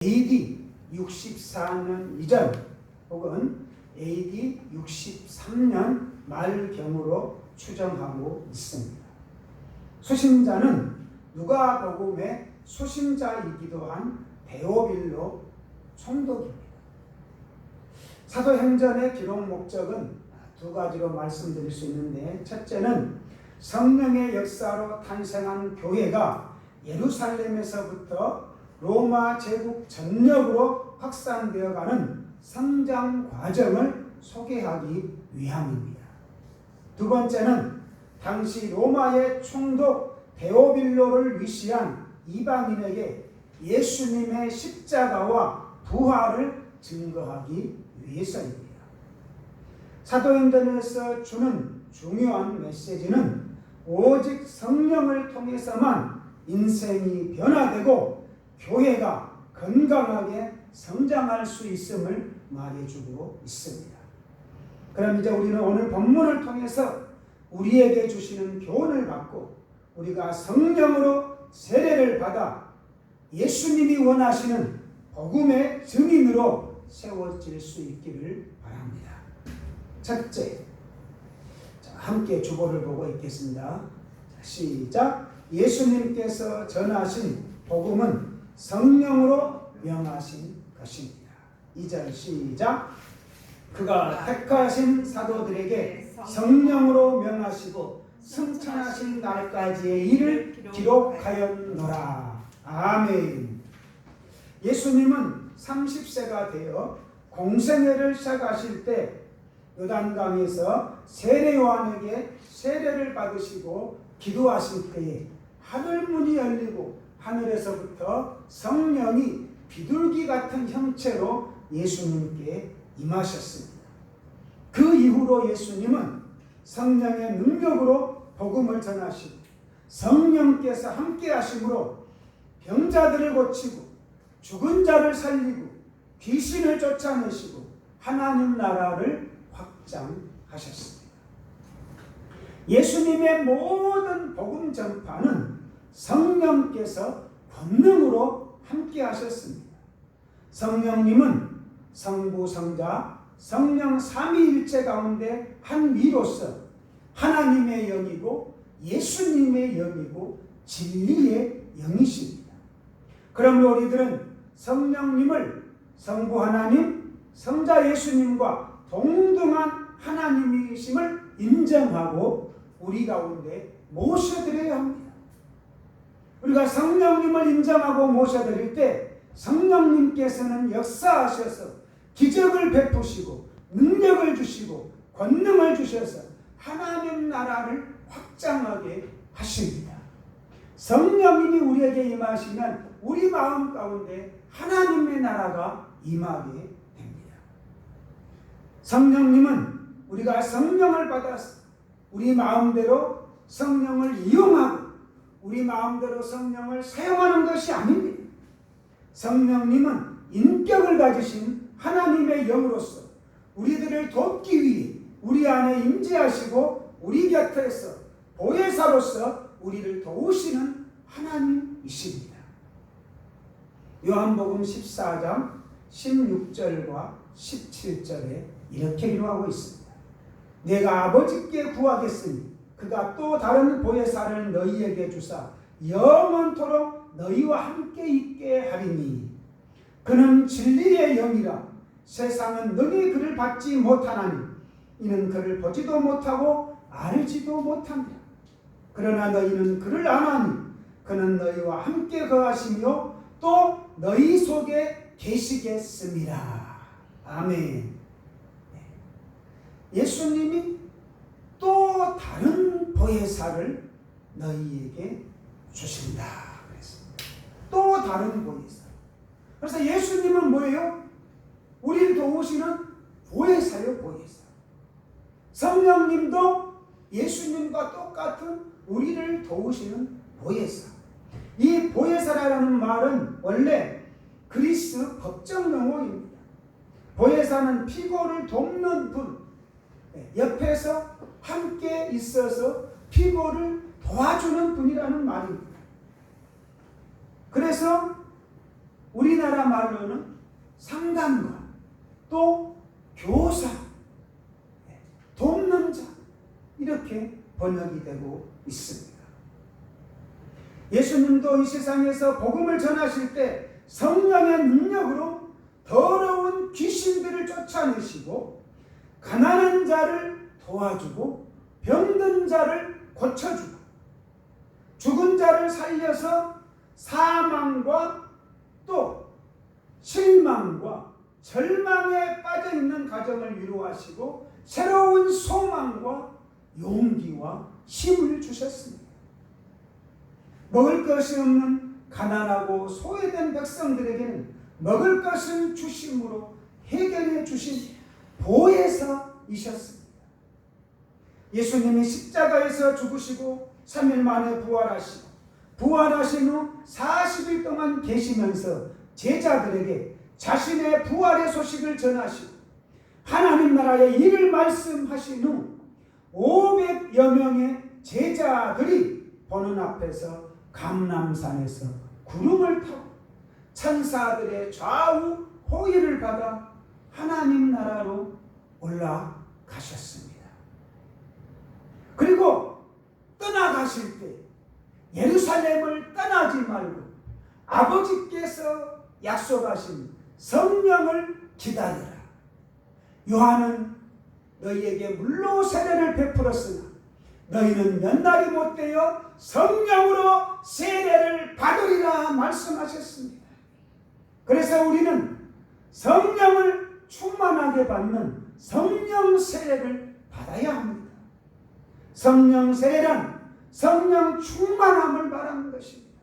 AD 64년 이전 혹은 AD 63년 말경으로 추정하고 있습니다. 수신자는 누가복음의 수신자이기도 한 데오빌로 총독입니다. 사도행전의 기록 목적은 두 가지로 말씀드릴 수 있는데, 첫째는 성령의 역사로 탄생한 교회가 예루살렘에서부터 로마 제국 전역으로 확산되어가는 성장 과정을 소개하기 위함입니다. 두 번째는 당시 로마의 총독 데오빌로를 위시한 이방인에게 예수님의 십자가와 부활을 증거하기 위해서입니다. 사도행전에서 주는 중요한 메시지는 오직 성령을 통해서만 인생이 변화되고 교회가 건강하게 성장할 수 있음을 말해주고 있습니다. 그럼 이제 우리는 오늘 본문을 통해서 우리에게 주시는 교훈을 받고 우리가 성령으로 세례를 받아 예수님이 원하시는 복음의 증인으로 세워질 수 있기를 바랍니다. 첫째, 함께 주보를 보고 있겠습니다. 시작. 예수님께서 전하신 복음은 성령으로 명하신 것입니다. 2절 시작. 그가 택하신 사도들에게 성령으로 명하시고 승천하신 날까지의 일을 기록하였노라. 아멘. 예수님은 30세가 되어 공생애를 시작하실 때 요단강에서 세례 요한에게 세례를 받으시고 기도하실 때에 하늘문이 열리고 하늘에서부터 성령이 비둘기 같은 형체로 예수님께 임하셨습니다. 그 이후로 예수님은 성령의 능력으로 복음을 전하시고 성령께서 함께 하심으로 병자들을 고치고 죽은 자를 살리고 귀신을 쫓아내시고 하나님 나라를 확장하셨습니다. 예수님의 모든 복음 전파는 성령께서 권능으로 함께 하셨습니다. 성령님은 성부, 성자, 성령 삼위일체 가운데 한 위로서 하나님의 영이고 예수님의 영이고 진리의 영이십니다. 그러므로 우리들은 성령님을 성부 하나님, 성자 예수님과 동등한 하나님이심을 인정하고 우리 가운데 모셔드려야 합니다. 우리가 성령님을 인정하고 모셔드릴 때 성령님께서는 역사하셔서 기적을 베푸시고 능력을 주시고 권능을 주셔서 하나님 나라를 확장하게 하십니다. 성령님이 우리에게 임하시면 우리 마음 가운데 하나님의 나라가 임하게 됩니다. 성령님은 우리가 성령을 받아서 우리 마음대로 성령을 이용하고 우리 마음대로 성령을 사용하는 것이 아닙니다. 성령님은 인격을 가지신 하나님의 영으로서 우리들을 돕기 위해 우리 안에 임재하시고 우리 곁에서 보혜사로서 우리를 도우시는 하나님이십니다. 요한복음 14장 16절과 17절에 이렇게 기록하고 있습니다. 내가 아버지께 구하겠으니 그가 또 다른 보혜사를 너희에게 주사 영원토록 너희와 함께 있게 하리니 그는 진리의 영이라. 세상은 너희 그를 받지 못하나니 이는 그를 보지도 못하고 알지도 못합니다. 그러나 너희는 그를 아나니 그는 너희와 함께 거하시며 또 너희 속에 계시겠습니다. 아멘. 예수님이 또 다른 보혜사를 너희에게 주신다 그랬습니다. 또 다른 보혜사. 그래서 예수님은 뭐예요? 우리를 도우시는 보혜사요, 보혜사. 성령님도 예수님과 똑같은 우리를 도우시는 보혜사. 이 보혜사라는 말은 원래 그리스 법정 용어입니다. 보혜사는 피고를 돕는 분, 옆에서 함께 있어서 피고를 도와주는 분이라는 말입니다. 그래서 우리나라 말로는 상담관, 또 교사, 돕는 자, 이렇게 번역이 되고 있습니다. 예수님도 이 세상에서 복음을 전하실 때 성령의 능력으로 더러운 귀신들을 쫓아내시고 가난한 자를 도와주고 병든 자를 고쳐주고 죽은 자를 살려서 사망과 또 실망과 절망에 빠져있는 가정을 위로하시고 새로운 소망과 용기와 힘을 주셨습니다. 먹을 것이 없는 가난하고 소외된 백성들에게는 먹을 것을 주심으로 해결해 주신 보혜사이셨습니다. 예수님이 십자가에서 죽으시고 3일 만에 부활하신 후 40일 동안 계시면서 제자들에게 자신의 부활의 소식을 전하시고 하나님 나라의 일을 말씀하신 후 500여 명의 제자들이 보는 앞에서 감람산에서 구름을 타고 천사들의 좌우 호의를 받아 하나님 나라로 올라가셨습니다. 그리고 떠나가실 때 예루살렘을 떠나지 말고 아버지께서 약속하신 성령을 기다리라. 요한은 너희에게 물로 세례를 베풀었으나 너희는 몇 날이 못되어 성령으로 세례를 받으리라 말씀하셨습니다. 그래서 우리는 성령을 충만하게 받는 성령 세례를 받아야 합니다. 성령 세례란 성령 충만함을 말하는 것입니다.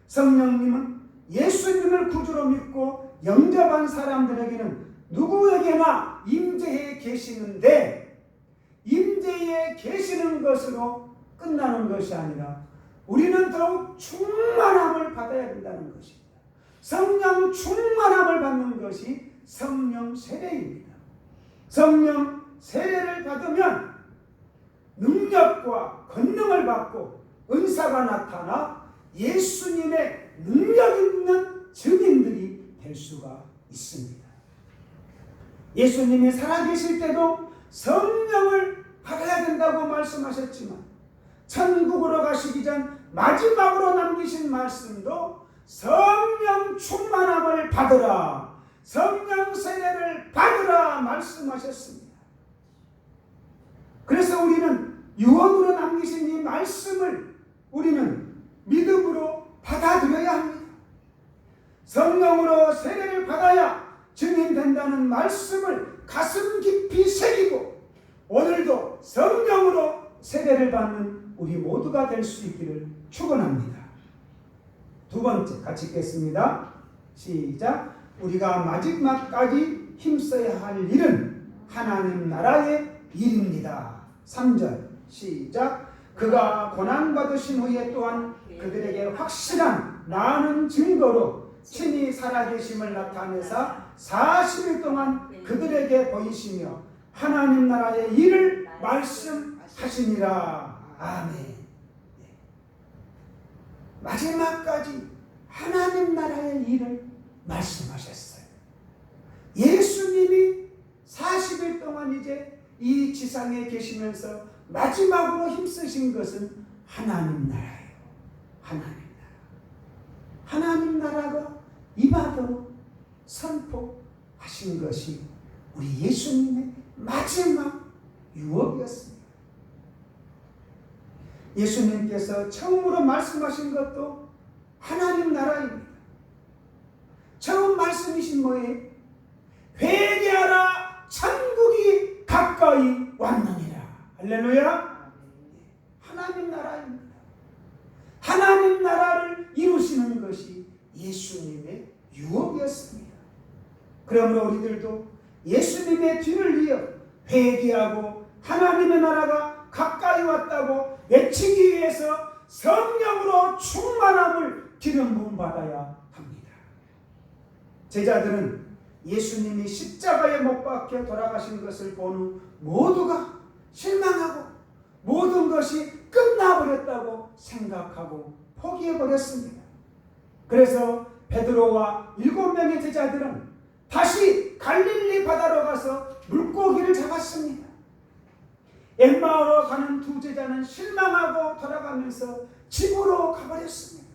성령님은 예수님을 구주로 믿고 영접한 사람들에게는 누구에게나 임재해 계시는데 임재해 계시는 것으로 끝나는 것이 아니라 우리는 더욱 충만함을 받아야 된다는 것입니다. 성령 충만함을 받는 것이 성령 세례입니다. 성령 세례를 받으면 능력과 권능을 받고 은사가 나타나 예수님의 능력 있는 증인들이 될 수가 있습니다. 예수님이 살아계실 때도 성령을 받아야 된다고 말씀하셨지만 천국으로 가시기 전 마지막으로 남기신 말씀도 성령 충만함을 받으라, 성령 세례를 받으라 말씀하셨습니다. 그래서 우리는 유언으로 남기신 이 말씀을 우리는 믿음으로 받아들여야 합니다. 성령으로 세례를 받아야 증인된다는 말씀을 가슴 깊이 새기고 오늘도 성령으로 세례를 받는 우리 모두가 될 수 있기를 축원합니다. 두 번째 같이 읽겠습니다. 시작. 우리가 마지막까지 힘써야 할 일은 하나님 나라의 일입니다. 3절 시작. 그가 고난받으신 후에 또한 그들에게 확실한 나는 증거로 친히 살아계심을 나타내사 40일 동안 그들에게 보이시며 하나님 나라의 일을 말씀하시니라. 아멘. 마지막까지 하나님 나라의 일을 말씀하셨어요. 예수님이 40일 동안 이제 이 지상에 계시면서 마지막으로 힘쓰신 것은 하나님 나라예요. 하나님 나라. 하나님 나라가 이바도로 선포하신 것이 우리 예수님의 마지막 유업이었습니다. 예수님께서 처음으로 말씀하신 것도 하나님 나라입니다. 처음 말씀이신 뭐예요? 회개하라, 천국이 가까이 왔느니라. 할렐루야. 하나님 나라입니다. 하나님 나라를 이루시는 것이 예수님의 유업이었습니다. 그러므로 우리들도 예수님의 뒤를 이어 회개하고 하나님의 나라가 가까이 왔다고 외치기 위해서 성령으로 충만함을 기름 부음 받아야 합니다. 제자들은 예수님이 십자가에 못 박혀 돌아가신 것을 본 후 모두가 실망하고 모든 것이 끝나버렸다고 생각하고 포기해버렸습니다. 그래서 베드로와 7명의 제자들은 다시 갈릴리 바다로 가서 물고기를 잡았습니다. 엠마오로 가는 두 제자는 실망하고 돌아가면서 집으로 가버렸습니다.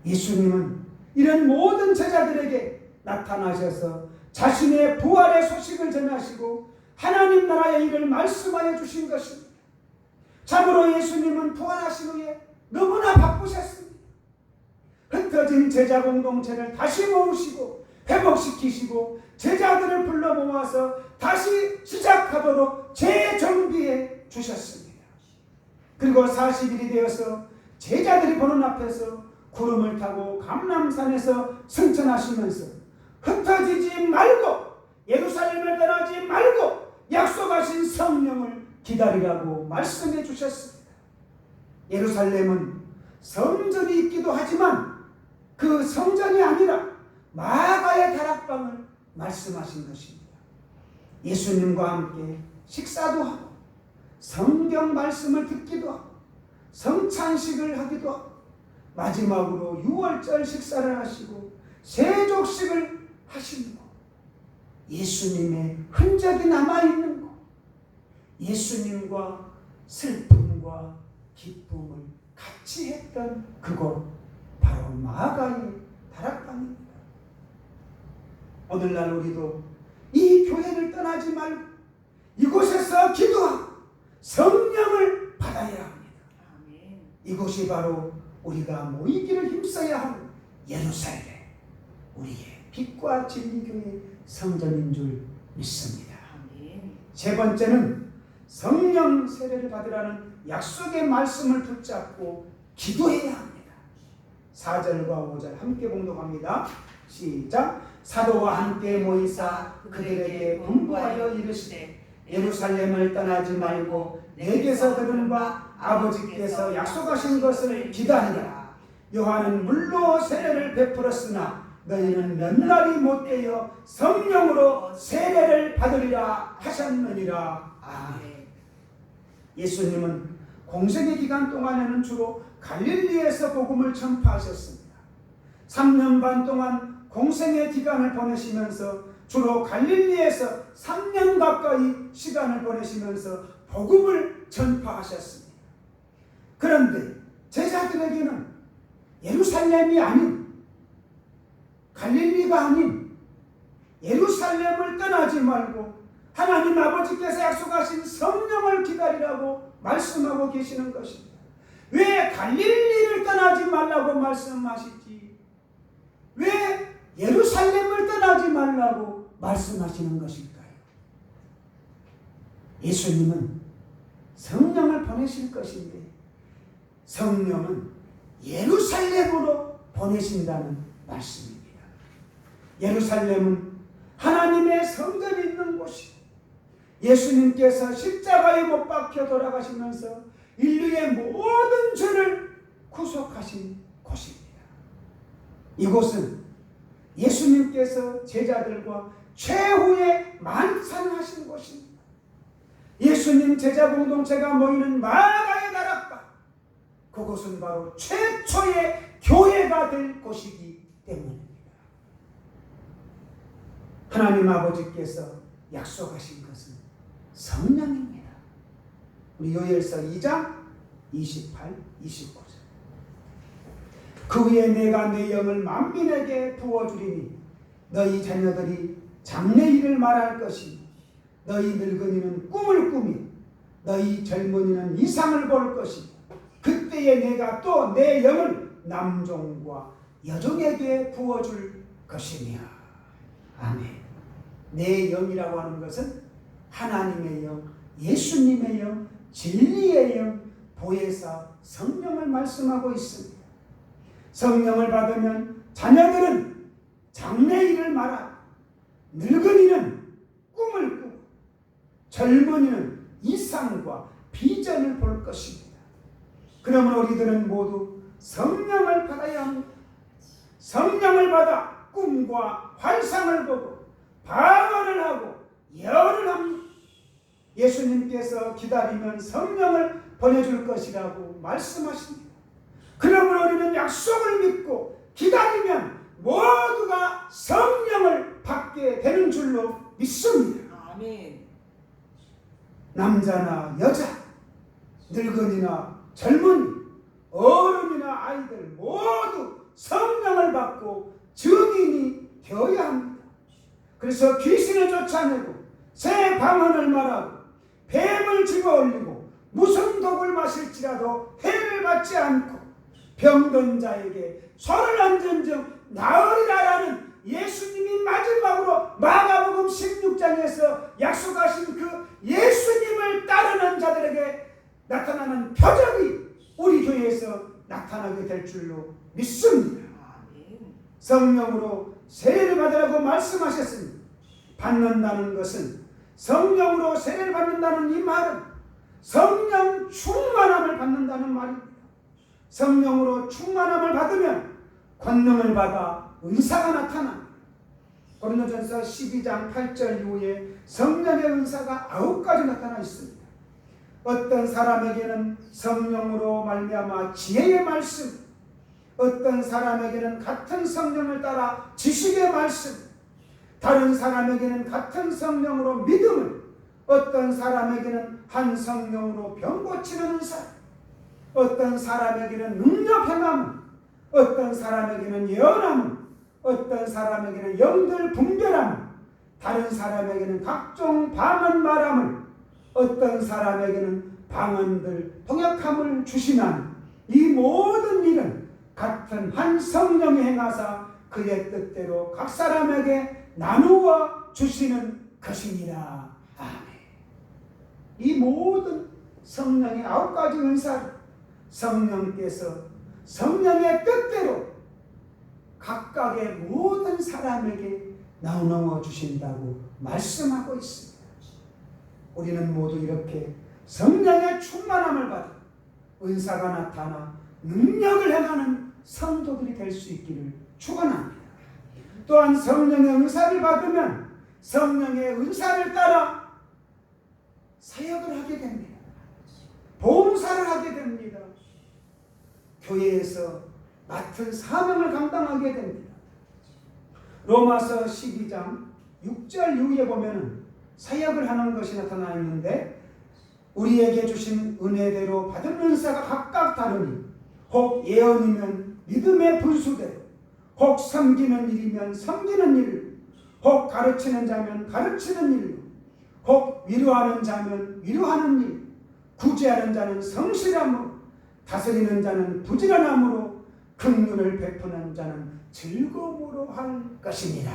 예수님은 이런 모든 제자들에게 나타나셔서 자신의 부활의 소식을 전하시고 하나님 나라의 일을 말씀하여 주신 것입니다. 참으로 예수님은 부활하신 후에 너무나 바쁘셨습니다. 흩어진 제자 공동체를 다시 모으시고 회복시키시고 제자들을 불러 모아서 다시 시작하도록 재정비해 주셨습니다. 그리고 40일이 되어서 제자들이 보는 앞에서 구름을 타고 감람산에서 승천하시면서 흩어지지 말고 예루살렘을 떠나지 말고 약속하신 성령을 기다리라고 말씀해 주셨습니다. 예루살렘은 성전이 있기도 하지만 그 성전이 아니라 마가의 다락방을 말씀하신 것입니다. 예수님과 함께 식사도 하고 성경 말씀을 듣기도 하고 성찬식을 하기도 하고 마지막으로 유월절 식사를 하시고 세족식을 하시는 것, 예수님의 흔적이 남아있는 것, 예수님과 슬픔과 기쁨을 같이 했던 그곳 바로 마가의 다락방입니다. 오늘날 우리도 이 교회를 떠나지 말고 이곳에서 기도하고 성령을 받아야 합니다. 아멘. 이곳이 바로 우리가 모이기를 힘써야 하는 예루살렘, 우리의 빛과 진리교회 성전인 줄 믿습니다. 아멘. 세 번째는 성령 세례를 받으라는 약속의 말씀을 붙잡고 기도해야 합니다. 4절과 5절 함께 봉독합니다. 시작. 사도와 함께 모이사 그들에게 분부하여 이르시되 예루살렘을 떠나지 말고 내게서 들은 바 아버지께서 약속하신 것을 기다리라. 요한은 물로 세례를 베풀었으나 너희는 몇 날이 못되어 성령으로 세례를 받으리라 하셨느니라. 아멘. 예수님은 공생의 기간 동안에는 주로 갈릴리에서 복음을 전파하셨습니다. 3년 반 동안 공생의 기간을 보내시면서 주로 갈릴리에서 3년 가까이 시간을 보내시면서 복음을 전파하셨습니다. 그런데 제자들에게는 예루살렘이 아닌, 갈릴리가 아닌 예루살렘을 떠나지 말고 하나님 아버지께서 약속하신 성령을 기다리라고 말씀하고 계시는 것입니다. 왜 갈릴리를 떠나지 말라고 말씀하시지? 왜 예루살렘을 떠나지 말라고 말씀하시는 것일까요? 예수님은 성령을 보내실 것인데 성령은 예루살렘으로 보내신다는 말씀입니다. 예루살렘은 하나님의 성전이 있는 곳이고 예수님께서 십자가에 못 박혀 돌아가시면서 인류의 모든 죄를 구속하신 곳입니다. 이곳은 예수님께서 제자들과 최후의 만찬하신 곳입니다. 예수님 제자 공동체가 모이는 마가의 다락방, 그곳은 바로 최초의 교회가 될 곳이기 때문입니다. 하나님 아버지께서 약속하신 것은 성령입니다. 우리 요엘서 2장 28, 29절. 그 후에 내가 내 영을 만민에게 부어주리니 너희 자녀들이 장래일을 말할 것이니 너희 늙은이는 꿈을 꾸며 너희 젊은이는 이상을 볼 것이니 그때에 내가 또 내 영을 남종과 여종에게 부어줄 것이며. 아멘. 내 영이라고 하는 것은 하나님의 영, 예수님의 영, 진리의 영, 보혜사 성령을 말씀하고 있습니다. 성령을 받으면 자녀들은 장래일을 말하고 늙은이는 꿈을 꾸고 젊은이는 이상과 비전을 볼 것입니다. 그러므로 우리들은 모두 성령을 받아야 합니다. 성령을 받아 꿈과 환상을 보고 방언을 하고 예언을 합니다. 예수님께서 기다리면 성령을 보내줄 것이라고 말씀하십니다. 그러므로 우리는 약속을 믿고 기다리면 모두가 성령을 받게 되는 줄로 믿습니다. 아멘. 남자나 여자, 늙은이나 젊은이, 어른이나 아이들 모두 성령을 받고 증인이 되어야 합니다. 그래서 귀신을 쫓아내고 새 방언을 말하고 뱀을 집어올리고 무슨 독을 마실지라도 해를 받지 않고 병든 자에게 손을 얹은 즉 나으리라라는 예수님이 마지막으로 마가복음 16장에서 약속하신 그 예수님을 따르는 자들에게 나타나는 표적이 우리 교회에서 나타나게 될 줄로 믿습니다. 성령으로 세례를 받으라고 말씀하셨습니다. 받는다는 것은 성령으로 세례를 받는다는 이 말은 성령 충만함을 받는다는 말입니다. 성령으로 충만함을 받으면 권능을 받아 은사가 나타납니다. 고린도전서 12장 8절 이후에 성령의 은사가 9가지 나타나 있습니다. 어떤 사람에게는 성령으로 말미암아 지혜의 말씀, 어떤 사람에게는 같은 성령을 따라 지식의 말씀, 다른 사람에게는 같은 성령으로 믿음을, 어떤 사람에게는 한 성령으로 병 고치는 은사, 어떤 사람에게는 능력 행함, 어떤 사람에게는 예언함, 어떤 사람에게는 영들 분별함, 다른 사람에게는 각종 방언 말함을, 어떤 사람에게는 방언들 통역함을 주시나니 이 모든 일은 같은 한 성령이 행하사 그의 뜻대로 각 사람에게 나누어 주시는 것이니라. 아멘. 이 모든 성령의 9가지 은사를 성령께서 성령의 뜻대로 각각의 모든 사람에게 나누어 주신다고 말씀하고 있습니다. 우리는 모두 이렇게 성령의 충만함을 받아 은사가 나타나 능력을 행하는 성도들이 될 수 있기를 축원합니다. 또한 성령의 은사를 받으면 성령의 은사를 따라 사역을 하게 됩니다. 봉사를 하게 됩니다. 교회에서 맡은 사명을 감당하게 됩니다. 로마서 12장 6절 이후에 보면은 사역을 하는 것이 나타나 있는데 우리에게 주신 은혜대로 받은 은사가 각각 다르니 혹 예언이면 믿음의 분수대로, 혹 섬기는 일이면 섬기는 일로, 혹 가르치는 자면 가르치는 일로, 혹 위로하는 자면 위로하는 일, 구제하는 자는 성실함으로, 다스리는 자는 부지런함으로, 긍휼을 베푸는 자는 즐거움으로 할 것이니라.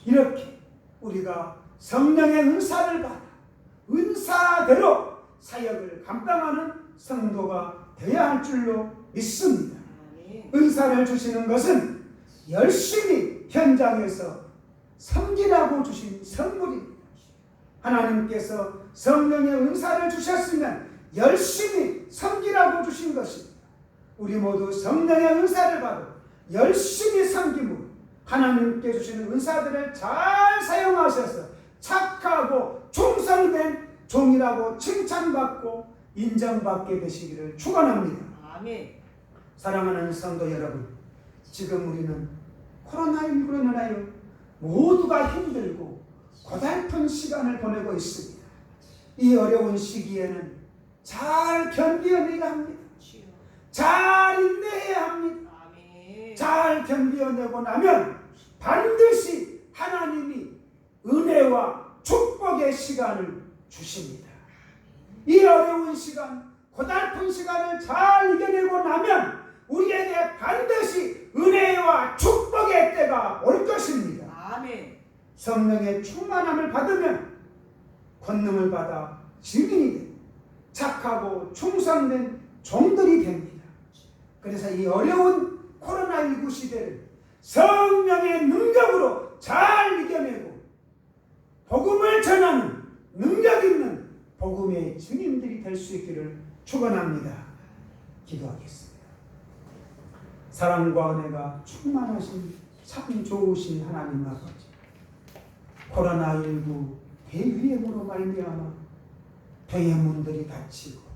이렇게 우리가 성령의 은사를 받아 은사대로 사역을 감당하는 성도가 되어야 할 줄로 믿습니다. 은사를 주시는 것은 열심히 현장에서 섬기라고 주신 선물입니다. 하나님께서 성령의 은사를 주셨으면 열심히 섬기라고 주신 것입니다. 우리 모두 성령의 은사를 받아 열심히 섬김으로 하나님께 주시는 은사들을 잘 사용하셔서 착하고 충성된 종이라고 칭찬받고 인정받게 되시기를 축원합니다. 아멘. 사랑하는 성도 여러분, 지금 우리는 코로나19로 인하여 모두가 힘들고 고달픈 시간을 보내고 있습니다. 이 어려운 시기에는 잘 견디어내야 합니다. 잘 인내해야 합니다. 아멘. 잘 견디어내고 나면 반드시 하나님이 은혜와 축복의 시간을 주십니다. 이 어려운 시간, 고달픈 시간을 잘 이겨내고 나면 우리에게 반드시 은혜와 축복의 때가 올 것입니다. 아멘. 성령의 충만함을 받으면 권능을 받아 증인이 되고 착하고 충성된 종들이 됩니다. 그래서 이 어려운 코로나19 시대를 성령의 능력으로 잘 이겨내고 복음을 전하는 능력 있는 복음의 증인들이 될 수 있기를 축원합니다. 기도하겠습니다. 사랑과 은혜가 충만하신 참 좋으신 하나님 아버지, 코로나19 대유행으로 말미암아 대문들이 닫히고